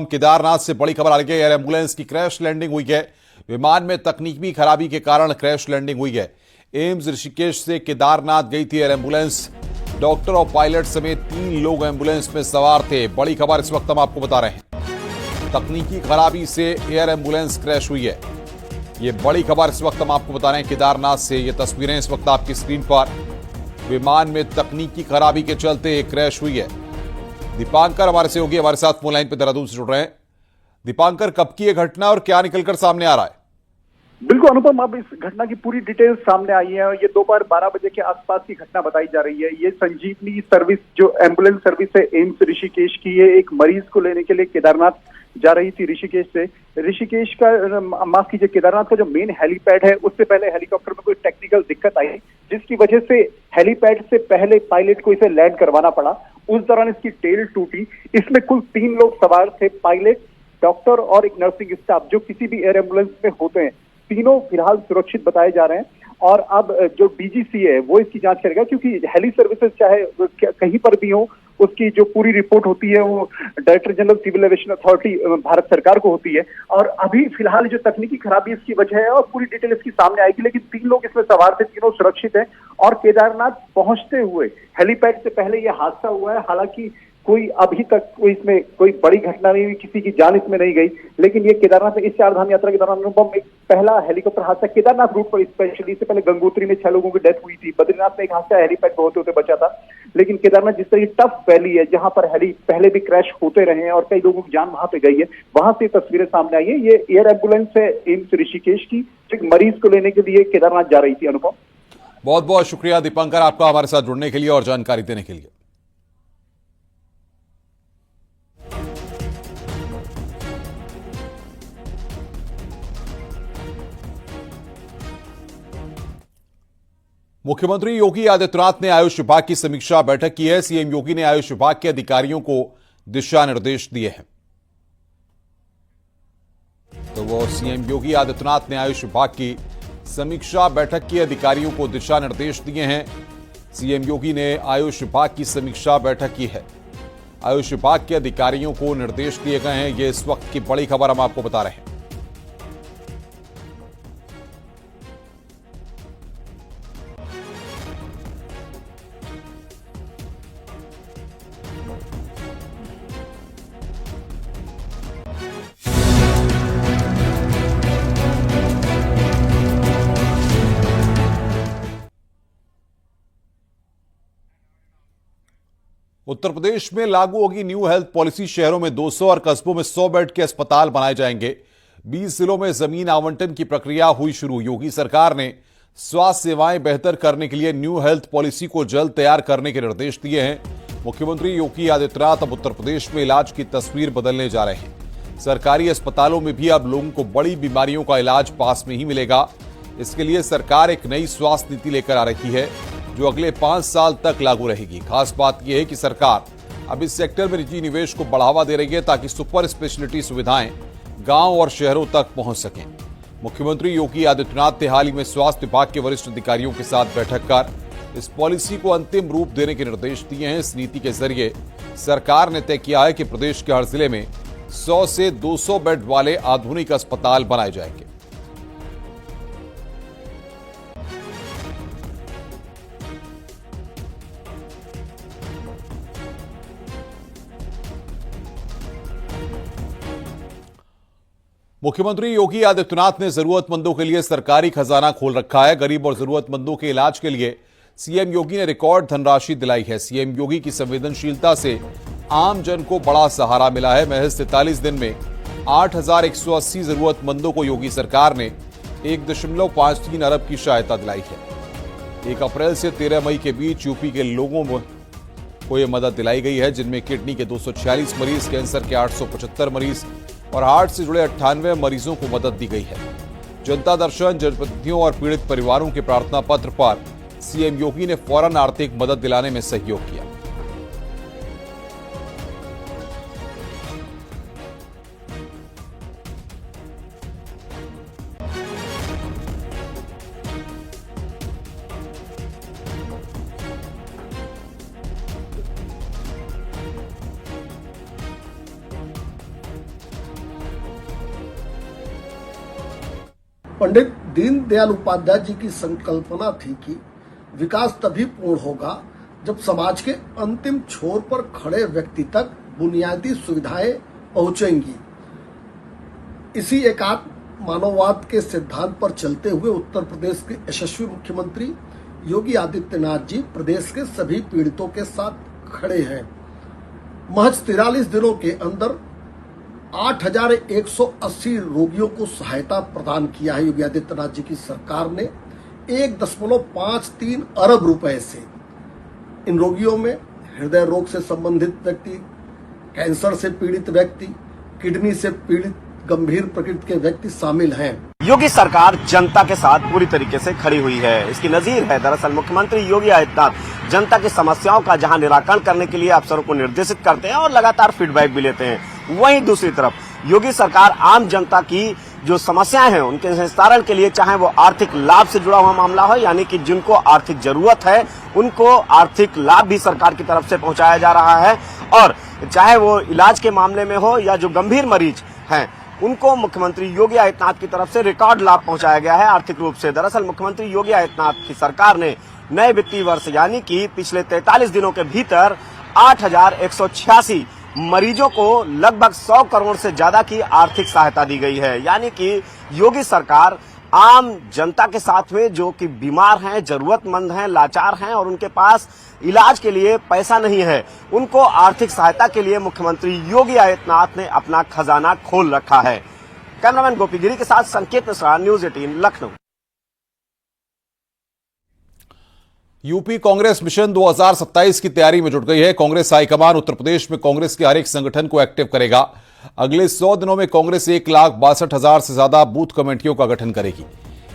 केदारनाथ से बड़ी खबर आ रही है। एयर एम्बुलेंस की क्रैश लैंडिंग हुई है। विमान में तकनीकी खराबी के कारण क्रैश लैंडिंग हुई है। एम्स ऋषिकेश से केदारनाथ गई थी एयर एम्बुलेंस। डॉक्टर और पायलट समेत 3 लोग एम्बुलेंस में सवार थे। बड़ी खबर इस वक्त हम आपको बता रहे हैं। तकनीकी खराबी से एयर एम्बुलेंस क्रैश हुई है। ये बड़ी खबर इस वक्त हम आपको बता रहे हैं केदारनाथ से। ये तस्वीरें इस वक्त आपकी स्क्रीन पर। विमान में तकनीकी खराबी के चलते क्रैश हुई है। दीपांकर हमारे सहयोगी हमारे साथ फोन लाइन पर देहरादून से जुड़ रहे हैं। दीपांकर, कब की यह घटना और क्या निकलकर सामने आ रहा है? बिल्कुल अनुपम, अब इस घटना की पूरी डिटेल्स सामने आई है। ये दोपहर 12 बजे के आसपास की घटना बताई जा रही है। ये संजीवनी सर्विस जो एम्बुलेंस सर्विस है एम्स ऋषिकेश की, ये एक मरीज को लेने के लिए केदारनाथ जा रही थी ऋषिकेश से। ऋषिकेश का माफ कीजिए, केदारनाथ का जो मेन हेलीपैड है उससे पहले हेलीकॉप्टर में कोई टेक्निकल दिक्कत आई, जिसकी वजह से हेलीपैड से पहले पायलट को इसे लैंड करवाना पड़ा। उस दौरान इसकी टेल टूटी। इसमें कुल 3 लोग सवार थे, पायलट, डॉक्टर और एक नर्सिंग स्टाफ, जो किसी भी एयर एम्बुलेंस में होते हैं। तीनों फिलहाल सुरक्षित बताए जा रहे हैं और अब जो डीजीसी है वो इसकी जांच करेगा, क्योंकि हेली सर्विसेज चाहे कहीं पर भी हो, उसकी जो पूरी रिपोर्ट होती है वो director general civil aviation authority Bharat सरकार को होती है। और अभी फिलहाल जो तकनीकी खराबी इसकी वजह है और पूरी डिटेल इसकी सामने आएगी। लेकिन 3 लोग इसमें सवार थे, तीनों सुरक्षित हैं और केदारनाथ पहुंचते हुए हेलीपैड से पहले यह हादसा हुआ है। हालांकि कोई अभी तक कोई इसमें कोई बड़ी घटना नहीं हुई, किसी की जान इसमें नहीं गई। लेकिन ये केदारनाथ में इस 4 धाम यात्रा के दौरान अनुपम एक पहला हेलीकॉप्टर हादसा केदारनाथ रूट पर, स्पेशली इससे पहले गंगोत्री में 6 लोगों की डेथ हुई थी। बद्रीनाथ में एक हादसा हेलीपैड पे होते होते बचा था। लेकिन केदारनाथ जिस तरह की टफ वैली है, जहां पर हेली पहले भी क्रैश होते रहे हैं और कई लोगों की जान वहां पे गई है, वहां से तस्वीरें सामने आई है। ये एयर एम्बुलेंस है एम्स ऋषिकेश की, एक मरीज को लेने के लिए केदारनाथ जा रही थी। अनुपम, बहुत बहुत शुक्रिया दीपांकर आपका हमारे साथ जुड़ने के लिए और जानकारी देने के लिए। मुख्यमंत्री योगी आदित्यनाथ ने आयुष विभाग की समीक्षा बैठक की है। सीएम योगी ने आयुष विभाग के अधिकारियों को दिशा निर्देश दिए हैं। तो वो सीएम योगी आदित्यनाथ ने आयुष विभाग की समीक्षा बैठक की अधिकारियों को दिशा निर्देश दिए हैं। सीएम योगी ने आयुष विभाग की समीक्षा बैठक की है। आयुष विभाग के अधिकारियों को निर्देश दिए गए हैं। ये इस वक्त की बड़ी खबर हम आपको बता रहे हैं। उत्तर प्रदेश में लागू होगी न्यू हेल्थ पॉलिसी। शहरों में 200 और कस्बों में 100 बेड के अस्पताल बनाए जाएंगे। 20 जिलों में जमीन आवंटन की प्रक्रिया हुई शुरू। योगी सरकार ने स्वास्थ्य सेवाएं बेहतर करने के लिए न्यू हेल्थ पॉलिसी को जल्द तैयार करने के निर्देश दिए हैं। मुख्यमंत्री योगी आदित्यनाथ अब उत्तर प्रदेश में इलाज की तस्वीर बदलने जा रहे हैं। सरकारी अस्पतालों में भी अब लोगों को बड़ी बीमारियों का इलाज पास में ही मिलेगा। इसके लिए सरकार एक नई स्वास्थ्य नीति लेकर आ रही है, जो अगले 5 साल तक लागू रहेगी। खास बात यह है कि सरकार अब इस सेक्टर में निजी निवेश को बढ़ावा दे रही है, ताकि सुपर स्पेशलिटी सुविधाएं गांव और शहरों तक पहुंच सकें। मुख्यमंत्री योगी आदित्यनाथ ने हाल ही में स्वास्थ्य विभाग के वरिष्ठ अधिकारियों के साथ बैठक कर इस पॉलिसी को अंतिम रूप देने के निर्देश दिए हैं। इस नीति के जरिए सरकार ने तय किया है कि प्रदेश के हर जिले में 100 से 200 बेड वाले आधुनिक अस्पताल बनाए जाएंगे। मुख्यमंत्री योगी आदित्यनाथ ने जरूरतमंदों के लिए सरकारी खजाना खोल रखा है। गरीब और जरूरतमंदों के इलाज के लिए सीएम योगी ने रिकॉर्ड धनराशि दिलाई है। सीएम योगी की संवेदनशीलता से आम जन को बड़ा सहारा मिला है। महज 43 दिन में 8,180 जरूरतमंदों को योगी सरकार ने 1.53 अरब की सहायता दिलाई है। 1 अप्रैल से 13 मई के बीच यूपी के लोगों को यह मदद दिलाई गई है, जिनमें किडनी के 246 मरीज, कैंसर के 875 मरीज और हार्ट से जुड़े 98 मरीजों को मदद दी गई है। जनता दर्शन, जनप्रतिनिधियों और पीड़ित परिवारों के प्रार्थना पत्र पर सीएम योगी ने फौरन आर्थिक मदद दिलाने में सहयोग किया। पंडित दीनदयाल उपाध्याय जी की संकल्पना थी कि विकास तभी पूर्ण होगा जब समाज के अंतिम छोर पर खड़े व्यक्ति तक बुनियादी सुविधाएं पहुंचेंगी। इसी एकात्म मानववाद के सिद्धांत पर चलते हुए उत्तर प्रदेश के यशस्वी मुख्यमंत्री योगी आदित्यनाथ जी प्रदेश के सभी पीड़ितों के साथ खड़े हैं। महज 43 दिनों के अंदर 8,180 रोगियों को सहायता प्रदान किया है। योगी आदित्यनाथ जी की सरकार ने 1.53 अरब रुपए से इन रोगियों में हृदय रोग से संबंधित व्यक्ति, कैंसर से पीड़ित व्यक्ति, किडनी से पीड़ित गंभीर प्रकृति के व्यक्ति शामिल हैं। योगी सरकार जनता के साथ पूरी तरीके से खड़ी हुई है। इसकी नजीर है दरअसल मुख्यमंत्री योगी आदित्यनाथ जनता की समस्याओं का जहां निराकरण करने के लिए अफसरों को निर्देशित करते हैं और लगातार फीडबैक भी लेते हैं, वहीं दूसरी तरफ योगी सरकार आम जनता की जो समस्याएं हैं उनके निस्तारण के लिए, चाहे वो आर्थिक लाभ से जुड़ा हुआ मामला हो, यानी कि जिनको आर्थिक जरूरत है उनको आर्थिक लाभ भी सरकार की तरफ से पहुंचाया जा रहा है, और चाहे वो इलाज के मामले में हो या जो गंभीर मरीज हैं उनको मुख्यमंत्री योगी आदित्यनाथ की तरफ से रिकॉर्ड लाभ पहुंचाया गया है आर्थिक रूप से। दरअसल मुख्यमंत्री योगी आदित्यनाथ की सरकार ने नए वित्तीय वर्ष यानी कि पिछले 43 दिनों के भीतर 8,186 मरीजों को लगभग 100 करोड़ से ज्यादा की आर्थिक सहायता दी गई है। यानी कि योगी सरकार आम जनता के साथ में जो कि बीमार हैं, जरूरतमंद हैं, लाचार हैं और उनके पास इलाज के लिए पैसा नहीं है, उनको आर्थिक सहायता के लिए मुख्यमंत्री योगी आदित्यनाथ ने अपना खजाना खोल रखा है। कैमरामैन गोपी गिरी के साथ संकेत Mishra, news 18 Lucknow. UP Congress mission 2027 की तैयारी में जुट गई है। कांग्रेस हाईकमान उत्तर प्रदेश में कांग्रेस के हर एक संगठन को एक्टिव करेगा। अगले 100 दिनों में कांग्रेस 1,62,000 से ज्यादा बूथ कमेटियों का गठन करेगी।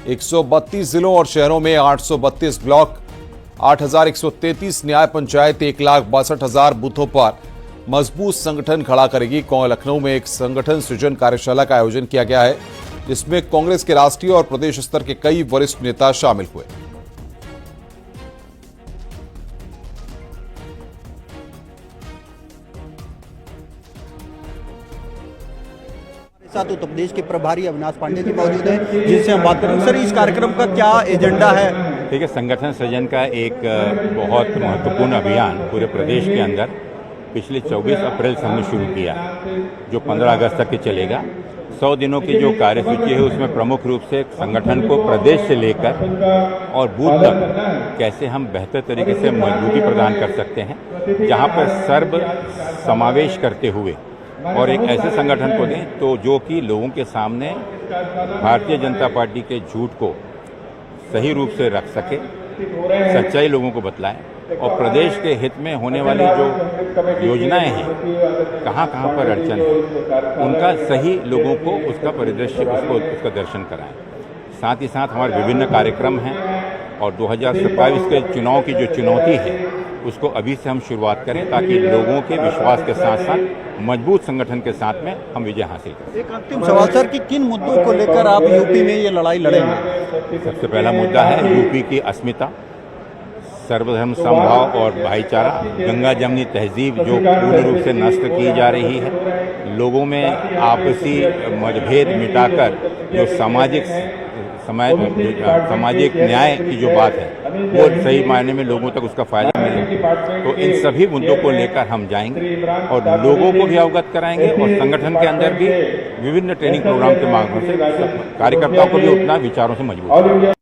132 जिलों और शहरों में 832 ब्लॉक, 8,133 न्याय पंचायत, 1,62,000 बूथों पर मजबूत संगठन खड़ा करेगी। लखनऊ में एक संगठन सृजन कार्यशाला का आयोजन किया गया है, जिसमें कांग्रेस के राष्ट्रीय और प्रदेश स्तर के कई वरिष्ठ नेता शामिल हुए। साथ उत्तर प्रदेश के प्रभारी अविनाश पांडे जी मौजूद हैं, जिनसे हम बात करेंगे। सर, इस कार्यक्रम का क्या एजेंडा है? देखिए, संगठन सृजन का एक बहुत महत्वपूर्ण अभियान पूरे प्रदेश के अंदर पिछले 24 अप्रैल से हमने शुरू किया, जो 15 अगस्त तक के चलेगा। 100 दिनों की जो कार्यसूची है उसमें प्रमुख रूप से संगठन को प्रदेश से लेकर और बूथ तक कैसे हम बेहतर तरीके से मजबूती प्रदान कर सकते हैं, जहां पर सर्व समावेश करते हुए और एक ऐसे संगठन को दें तो जो कि लोगों के सामने भारतीय जनता पार्टी के झूठ को सही रूप से रख सके, सच्चाई लोगों को बतलाएं और प्रदेश के हित में होने वाली जो योजनाएं हैं, कहां कहां पर अड़चन है, उनका सही लोगों को उसका परिदृश्य, उसका दर्शन कराएं। साथ ही साथ हमारे विभिन्न कार्यक्रम हैं और 2027 के चुनाव की जो चुनौती है उसको अभी से हम शुरुआत करें, ताकि लोगों के विश्वास के साथ साथ मजबूत संगठन के साथ में हम विजय हासिल करें। एक अंतिम सवाल सर, कि किन मुद्दों को लेकर आप यूपी में ये लड़ाई लड़ेंगे? सबसे पहला मुद्दा है यूपी की अस्मिता, सर्वधर्म समभाव और भाईचारा, गंगा जमनी तहजीब जो पूर्ण रूप से नष्ट की जा रही है, लोगों में आपसी मतभेद मिटाकर जो सामाजिक न्याय की जो बात है वो सही मायने में लोगों तक उसका फायदा मिले। तो इन सभी मुद्दों को लेकर हम जाएंगे और लोगों को भी अवगत कराएंगे और संगठन के अंदर भी विभिन्न ट्रेनिंग प्रोग्राम के माध्यम से कार्यकर्ताओं को भी उतना विचारों से मजबूत करेंगे।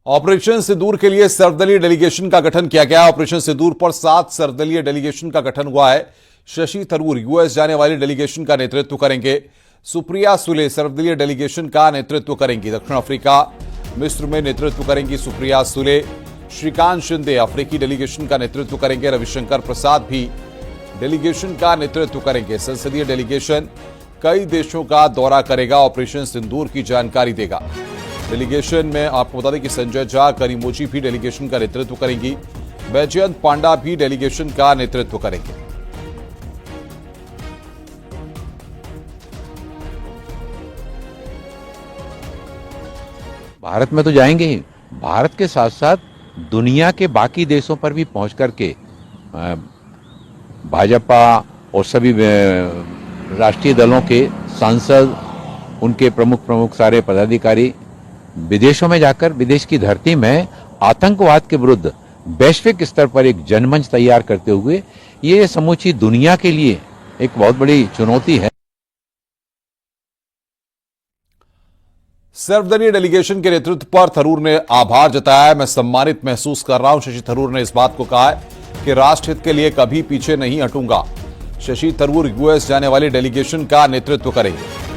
ऑपरेशन सिंदूर के लिए सर्वदलीय डेलीगेशन का गठन किया गया। ऑपरेशन सिंदूर पर 7 सर्वदलीय डेलीगेशन का गठन हुआ है। शशि थरूर यूएस जाने वाली डेलीगेशन का नेतृत्व करेंगे। सुप्रिया सुले सर्वदलीय डेलीगेशन का नेतृत्व करेंगी। दक्षिण अफ्रीका मिस्र में नेतृत्व करेंगी सुप्रिया सुले। श्रीकांत शिंदे अफ्रीकी डेलीगेशन का नेतृत्व करेंगे। रविशंकर प्रसाद भी डेलीगेशन का नेतृत्व करेंगे। संसदीय डेलीगेशन कई देशों का दौरा करेगा, ऑपरेशन सिंदूर की जानकारी देगा। डेलीगेशन में आपको बता दें कि संजय झा, करीमोजी भी डेलीगेशन का नेतृत्व करेंगी। बैजयंत पांडा भी डेलीगेशन का नेतृत्व करेंगे। भारत में तो जाएंगे ही, भारत के साथ साथ दुनिया के बाकी देशों पर भी पहुंच करके भाजपा और सभी राष्ट्रीय दलों के सांसद, उनके प्रमुख सारे पदाधिकारी विदेशों में जाकर विदेश की धरती में आतंकवाद के विरुद्ध वैश्विक स्तर पर एक जनमंच तैयार करते हुए ये समूची दुनिया के लिए एक बहुत बड़ी चुनौती है। सर्वदलीय डेलीगेशन के नेतृत्व पर थरूर ने आभार जताया। मैं सम्मानित महसूस कर रहा हूं। शशि थरूर ने इस बात को कहा है कि राष्ट्रहित के लिए कभी पीछे नहीं हटूंगा। शशि थरूर यूएस जाने वाली डेलीगेशन का नेतृत्व करेंगे।